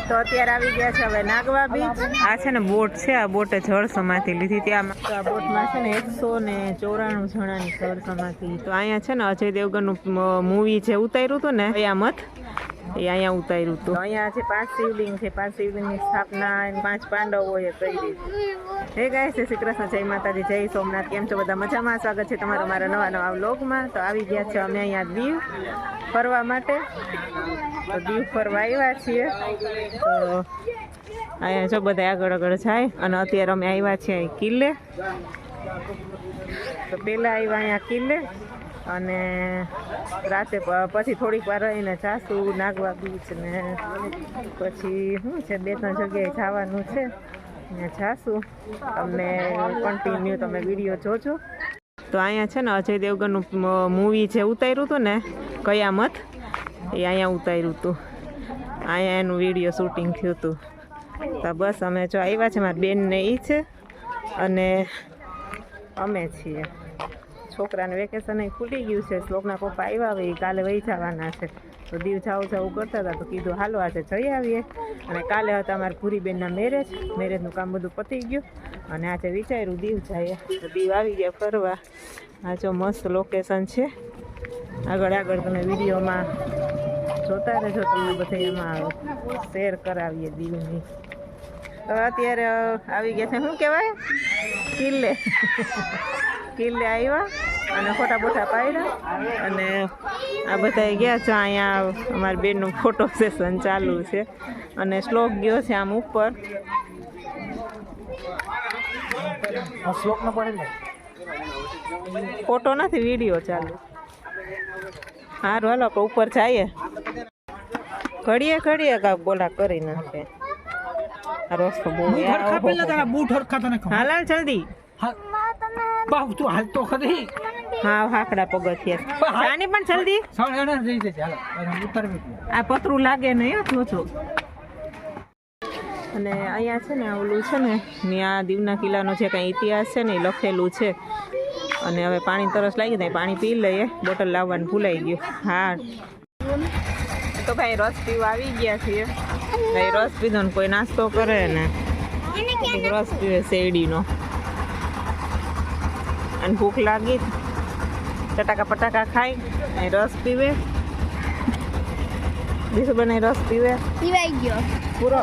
તો અત્યારે આવી ગયા છે હવે નાગવા બીચ. આ છે ને બોટ છે, આ બોટે જળ સમાધિ લીધી ત્યાં. આ બોટમાં છે ને 194 જણાની જળ સમાધિ. તો અહીંયા છે ને અજય દેવગનનું મૂવી જે ઉતાર્યું હતું ને કયામત, એ અહીંયા ઉતાર્યું હતું. અહીંયા છે 5 શિવલિંગ છે. 5 શિવલિંગની સ્થાપના 5 પાંડવોએ કરી. હે ગાઈસ, જય શ્રી કૃષ્ણ, જય માતાજી, જય સોમનાથ. કેમ છો બધા? મજામાં? સ્વાગત છે તમારું મારા નવા વ્લોગમાં. તો આવી ગયા છે અમે અહીંયા દીવ ફરવા માટે. તો દીવ ફરવા આવ્યા છીએ. તો અહીંયા જો બધા આગળ જાય અને અત્યારે અમે આવ્યા છીએ કિલ્લે. તો પહેલાં આવ્યા અહીંયા કિલ્લે અને રાતે પછી થોડીક વાર રહીને જાશું નાગવા બીચ ને પછી શું છે 2-3 જગ્યાએ જવાનું છે, ત્યાં જાશું. તમને કન્ટિન્યુ તમે વિડીયો જોજો. તો અહીંયા છે ને અજય દેવગનનું મૂવી જે ઉતાર્યું હતું ને કયામત, એ અહીંયા ઉતાર્યું હતું. અહીંયા એનું વિડીયો શૂટિંગ થયું હતું. તો બસ અમે જો આવ્યા છે, મારી બેનને એ છે અને અમે છીએ. છોકરાને વેકેશન ખુલી ગયું છે. શ્લોકના પપ્પા આવ્યા હવે કાલે વહી જવાના છે. તો દીવ જવું કરતા હતા તો કીધું હાલો આજે જઈ આવીએ. અને કાલે હતા અમારા ભૂરીબેનના મેરેજનું કામ બધું પતી ગયું અને આજે વિચાર્યું દીવ જઈએ. તો દીવ આવી ગયા ફરવા. આ જો મસ્ત લોકેશન છે. આગળ તમે વિડીયોમાં જોતા રહેજો, તમને બધા એમાં શેર કરાવીએ દીવની. તો અત્યારે આવી ગયા છે, શું કહેવાય, કિલ્લે આવ્યા અને ફોટા પાડ્યા અને આ બધા ગયા છે. અહીંયા અમારી બેનનું ફોટો સેશન ચાલુ છે અને શ્લોક ગયો છે આમ ઉપર. ફોટો નથી, વિડીયો ચાલુ. સારું હાલો આપણે ઉપર જઈએ. ઘડીએ કાંક બોલા કરી નાખે. આ રસ્તો બહુ હાલ જલ્દી. હા હાકડા પગથિયા આની પણ જલ્દી. આ પતરું લાગે નહીં જોજો. અને અહીંયા છે ને ઓલું છે ને ત્યાં દીવના કિલ્લાનો જે કાંઈ ઇતિહાસ છે ને એ લખેલું છે. અને હવે પાણી તરસ લાગી જાય, પાણી પી લઈએ. બોટલ લાવવાનું ભૂલાઈ ગયું. હા તો ભાઈ રસ પીવા આવી ગયા છીએ. ભાઈ રસ પીધો ને કોઈ નાસ્તો કરે ને રસ પીવે શેરડીનો. અને ભૂખ લાગી પટાકા ખાઈ રસ પીવે. બીજું બનાવી રસ પીવાઈ ગયો પૂરો.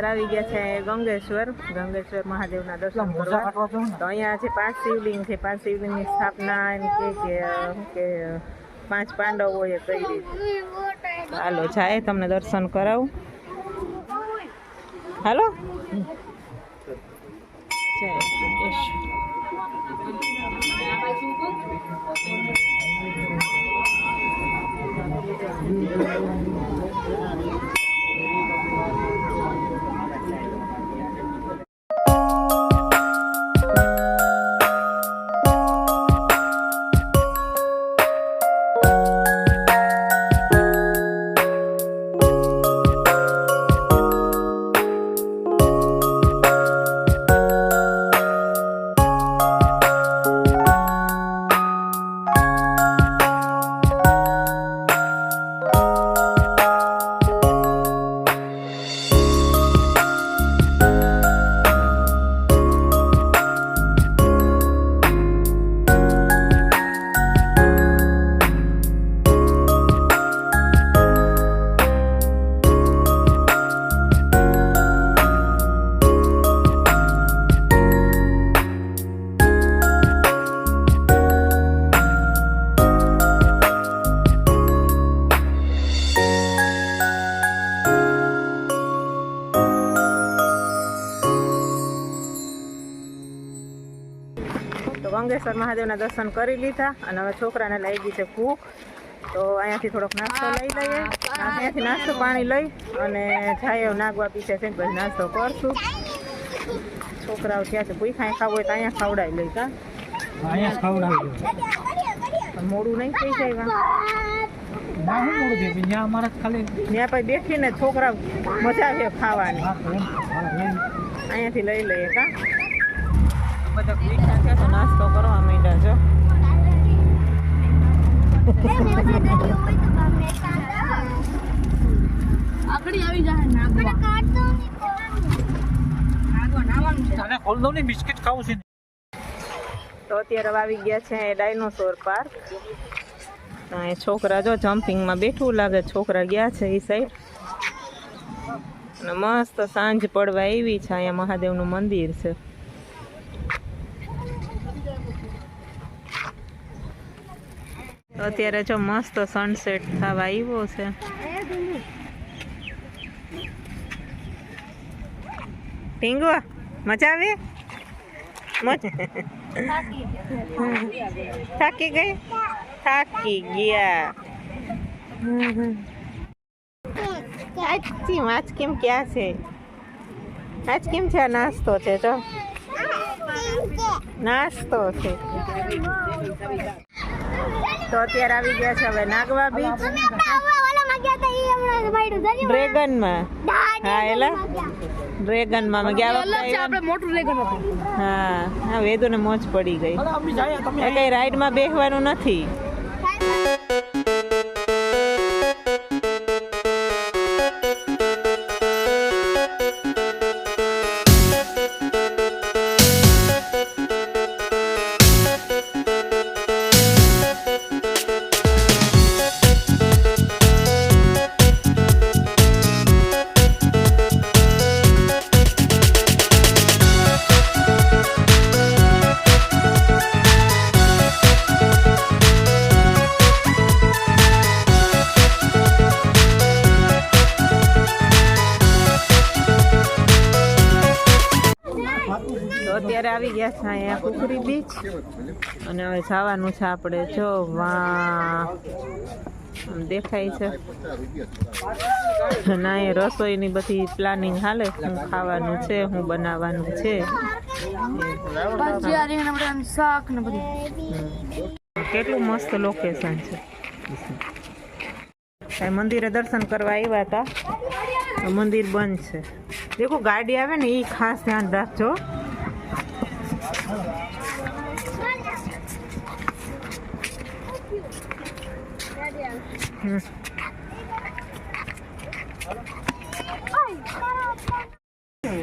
આવી ગયા છે ગંગેશ્વર મહાદેવના દર્શન કરવા. તો અહીંયા છે 5 શિવલિંગ છે. 5 શિવલિંગની સ્થાપના એમ કે 5 પાંડવોએ કરી. હાલો જાય તમને દર્શન કરાવું. હાલો ગંગેશ્વર મહાદેવના દર્શન કરી લીધા અને હવે છોકરાને લાગી છે ભૂખ. તો અહીંયાથી થોડોક નાસ્તો લઈ લઈએ. અહીંયાથી નાસ્તો પાણી લઈ અને જાય નાગવા પીછે છે પછી નાસ્તો કરશું. છોકરાઓ થયા છે કોઈ ખાઈ ખાવું હોય તો અહીંયા ખવડાવી લઈ કા અહીંયા ખવડાવી દો મોડું નહીં થઈ જાય કા ના હું મોડું છે ત્યાં અમારે ખાલી ત્યાં પછી બેઠીને છોકરા મજા આવે ખાવાની અહીંયાથી લઈ લઈએ કા બધા બેઠા છે તો નાસ્તો કરવા માંડ્યા છો આગળ આવી જાય નાગવા નાવાનું છે અને ખોલ દઉં ને બિસ્કિટ ખાવું છે તો અત્યારે આવી ગયા છે ડાયનોસોર પાર્ક એ છોકરા જો જમ્પિંગમાં બેઠું લાગે છોકરા ગયા છે એ સાઈડ અને મસ્ત સાંજ પડવા આવી છે અહીંયા મહાદેવનું મંદિર છે તો અત્યારે જો મસ્ત સનસેટ થવા આવ્યો છે ટીંગો મજા આવે થાકી ગઈ થાકી ગયા આજ કેમ ક્યાં છે આજ કેમ છે નાસ્તો છે તો નાસ્તો છે તો અત્યારે આવી ગયા છે હવે નાગવા બીચ ડ્રેગનમાં હા એલા ડ્રેગનમાં અમે ગયા આપણે મોટું ડ્રેગન હતું હા હા વેદુને મોજ પડી ગઈ એ કઈ રાઈડમાં બેસવાનું નથી તો અત્યારે આવી ગયા છે અહીંયા કુકરી બીચ અને હવે જવાનું છે આપણે જો વાં દેખાય છે અને અહીંયા રસોઈની બધી પ્લાનિંગ હાલે શું ખાવાનું છે શું બનાવવાનું છે શાક ને બધું કેટલું મસ્ત લોકેશન છે મંદિરે દર્શન કરવા આવ્યા હતા મંદિર બંધ છે દેખો ગાડી આવે ને એ ખાસ ધ્યાન રાખજો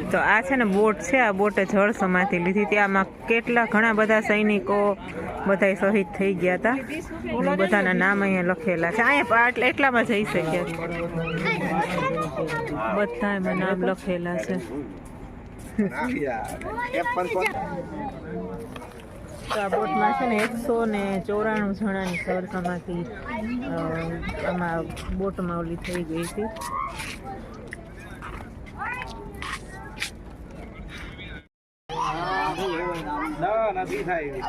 તો આ છે ને બોટ છે આ બોટે જળ સમાધિ લીધી હતી આમાં કેટલા ઘણા બધા સૈનિકો બધા શહીદ થઈ ગયા હતા અને બધાના નામ અહીંયા લખેલા છે અહીંયા એટલામાં જઈ શક્યા બધા એમાં નામ લખેલા છે તો આ બોટમાં છે ને 194 જણાની જળ સમાધિ આમાં બોટમાં ઓલી થઈ ગઈ હતી નથી થાય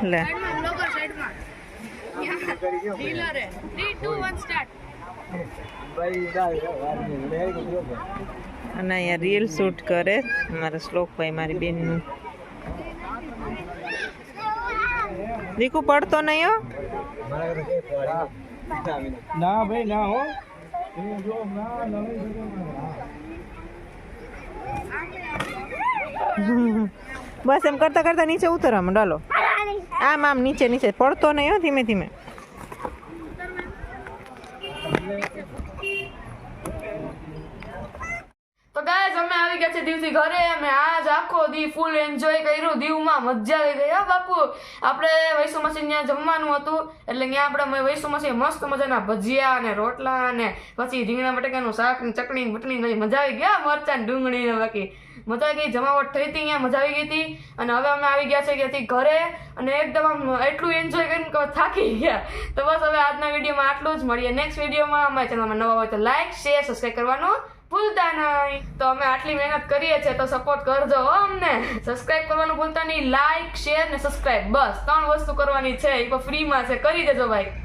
લે અને અહીંયા રીલ શૂટ કરે મારા શ્લોકભાઈ મારી બેનનું દીકુ પડતો નહીં હો ના ભાઈ ના હો બસ એમ કરતા કરતા નીચે ઉતરવા ડાલો આમ આમ નીચે નીચે પડતો નહીં હો ધીમે ધીમે તો ગાઈસ અમે આવી ગયા છે દીવથી ઘરે અમે આજ આખો દી ફૂલ એન્જોય કર્યું દીવમાં મજા આવી ગઈ હા બાપુ આપણે વૈષ્ણોમાસી ત્યાં જમવાનું હતું એટલે ત્યાં આપણે વૈષ્ણોમાસી મસ્ત મજાના ભજીયા અને રોટલા અને પછી રીંગણા બટાકાનું શાક ને ચટણી બટણી મજા આવી ગયા મરચાં ડુંગળી ને બાકી મજા આવી ગઈ જમાવટ થઈ હતી અહીંયા મજા આવી ગઈ હતી અને હવે અમે આવી ગયા છે ત્યાંથી ઘરે અને એકદમ આમ એટલું એન્જોય કરીને થાકી ગયા તો બસ હવે આજના વિડીયોમાં આટલું જ મળીએ નેક્સ્ટ વિડીયોમાં અમારી ચેનલમાં નવા હોય તો લાઈક શેર સબસ્ક્રાઈબ કરવાનું ભૂલતા નહીં તો અમે આટલી મહેનત કરીએ છીએ તો સપોર્ટ કરજો અમને સબસ્ક્રાઇબ કરવાનું ભૂલતા નહીં લાઈક શેર ને સબસ્ક્રાઇબ બસ 3 વસ્તુ કરવાની છે એ પણ ફ્રીમાં છે કરી દેજો ભાઈ